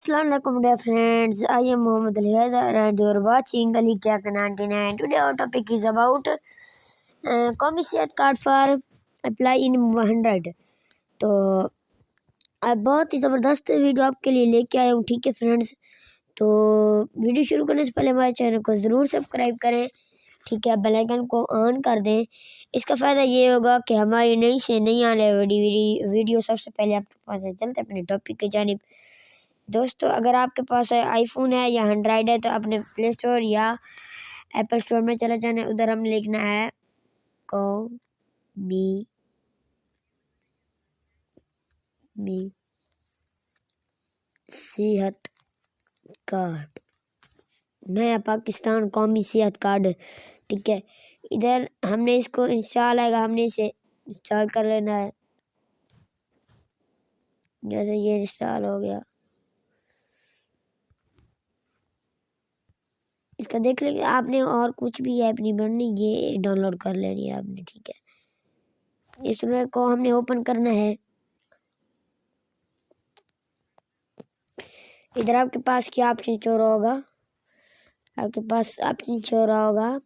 Assalamualaikum dear friends, I am Mohammed Ali Haidar and you are watching Ali Tech 99. Today our topic is about Comisiat card for apply in 100. तो अब बहुत ही ज़बरदस्त video आपके लिए लेके आया हूँ, ठीक है फ्रेंड्स। तो वीडियो शुरू करने से पहले हमारे चैनल को ज़रूर सब्सक्राइब करें, ठीक है, बेल आइकन को ऑन कर दें। इसका फ़ायदा ये होगा कि हमारी नई से नई आने वाली वीडियो सबसे पहले आपके पास चलते अपने टॉपिक की जानिब। दोस्तों, अगर आपके पास आईफोन है या एंड्रॉयड है तो अपने प्ले स्टोर या एप्पल स्टोर में चले जाना है। उधर हमने लिखना है सेहत कार्ड, नया पाकिस्तान कौमी सेहत कार्ड, ठीक है। इधर हमने इसको इंस्टॉल आएगा, हमने इसे इंस्टॉल कर लेना है। जैसे ये इंस्टॉल हो गया, इसका देख लेंगे आपने, और कुछ भी ऐप नहीं बननी, ये डाउनलोड कर लेनी है आपने, ठीक है। इसमें को हमने ओपन करना है। इधर आपके पास क्या ऑप्शन शो रहा होगा, आपके पास ऑप्शन शो रहा होगा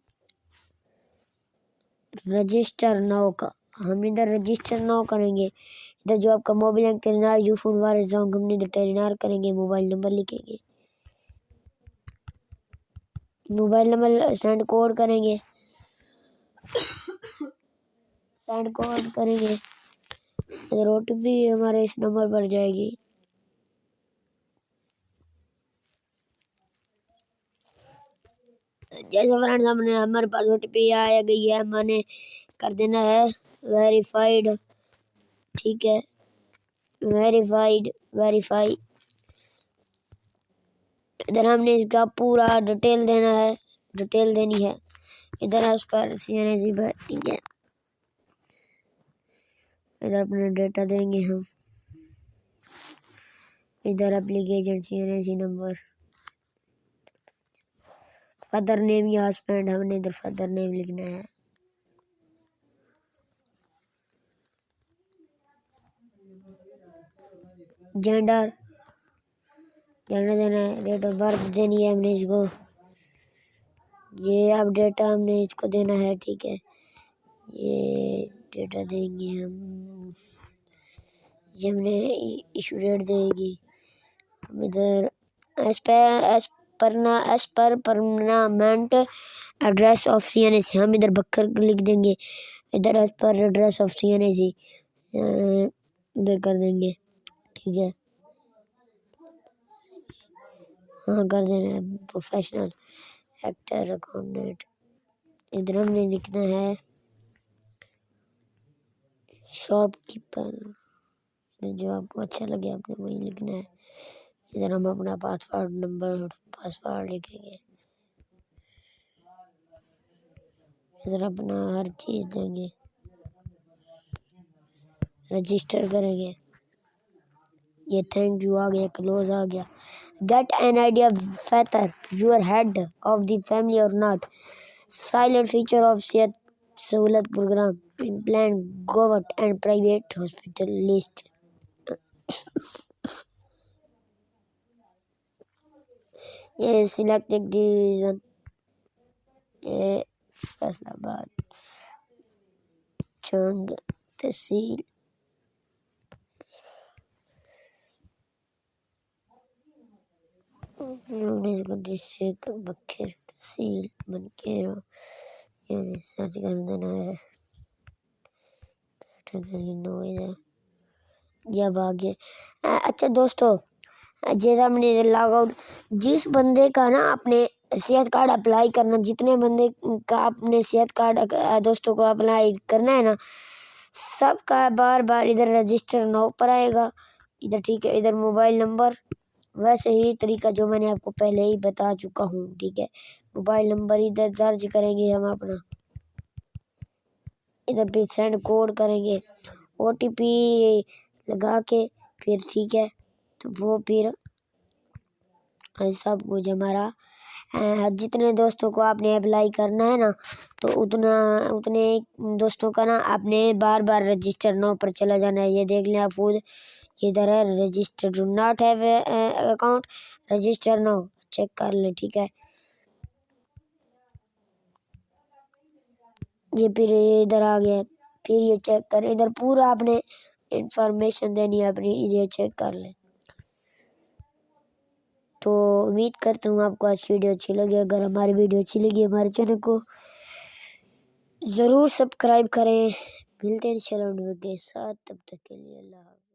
रजिस्टर नाउ का। हम इधर रजिस्टर नाउ करेंगे। इधर जो आपका मोबाइल टेलीनार यू फोन वाले सॉन्ग हमने इधर टेलीनार करेंगे, मोबाइल नंबर लिखेंगे, मोबाइल नंबर सेंड कोड करेंगे, सेंड कोड करेंगे। इधर OTP हमारे इस नंबर पर जाएगी। जैसे फ्रेंड्स हमने हमारे पास OTP आ गई है, हमने कर देना है वेरीफाइड, ठीक है, वेरीफाई। इधर हमने इसका पूरा डिटेल देना है, डिटेल देनी है इधर एज पर CNAC पर, ठीक है। इधर अपना डेटा देंगे हम, इधर application CNAC number, father name या हस्बैंड, हमने इधर फादर नेम लिखना है। जेंडर देना है, डेट ऑफ बर्थ देनी है हमने इसको, ये अब डेटा हमने इसको देना है, ठीक है। ये डेटा देंगे हम, ये हमने इशू डेट देगी हम। इधर as per permanent address of CNAC, हम इधर बक्कर लिख देंगे। इधर as per address of CNAC इधर कर देंगे, ठीक है। हाँ कर देना है। प्रोफेशनल एक्टर अकाउंटेंट, इधर हमने लिखना है शॉपकीपर, जो आपको अच्छा लगे आपने वही लिखना है। इधर हम अपना पासवर्ड लिखेंगे, इधर अपना हर चीज़ देंगे, रजिस्टर करेंगे। ये थैंक यू आ गया, क्लोज आ गया। Get an idea whether you are head of the family और not, silent feature of Sehat Sahulat program in plan government and private hospital list. ये सिलेक्ट एक डिवीजन, ये फैसलाबाद, चंग तहसील, डिस्ट्रिक्ट बखेर, तहसील बनकेरो, यानी सर्च कर देना है। जब आ गया। अच्छा दोस्तों, जैसे हमने लॉग आउट, जिस बंदे का ना अपने सेहत कार्ड अप्लाई करना, जितने बंदे का अपने सेहत कार्ड दोस्तों को अप्लाई करना है ना, सबका बार बार इधर रजिस्टर नाउ पर आएगा इधर, ठीक है। इधर मोबाइल नंबर वैसे ही तरीका जो मैंने आपको पहले ही बता चुका हूँ, ठीक है। मोबाइल नंबर इधर दर्ज करेंगे हम अपना, इधर भी सेंड कोड करेंगे, OTP लगा के फिर, ठीक है। तो वो फिर सब कुछ हमारा جتنے دوستوں کو آپ نے اپلائی کرنا ہے نا تو اتنے دوستوں کا نا آپ نے بار بار رجسٹر ناؤ پر چلا جانا ہے. یہ دیکھ لیں آپ خود ادھر ہے register do not have account register now check کر لیں. ٹھیک ہے یہ پھر ادھر آ گیا. پھر یہ چیک کریں ادھر پورا آپ نے انفارمیشن دینی ہے اپنی. یہ چیک کر لیں. تو امید کرتا ہوں آپ کو آج کی ویڈیو اچھی لگی. اگر ہماری ویڈیو اچھی لگی ہمارے چینل کو ضرور سبسکرائب کریں. ملتے ہیں انشاءاللہ ویڈیو کے ساتھ. تب تک کے لیے اللہ حافظ.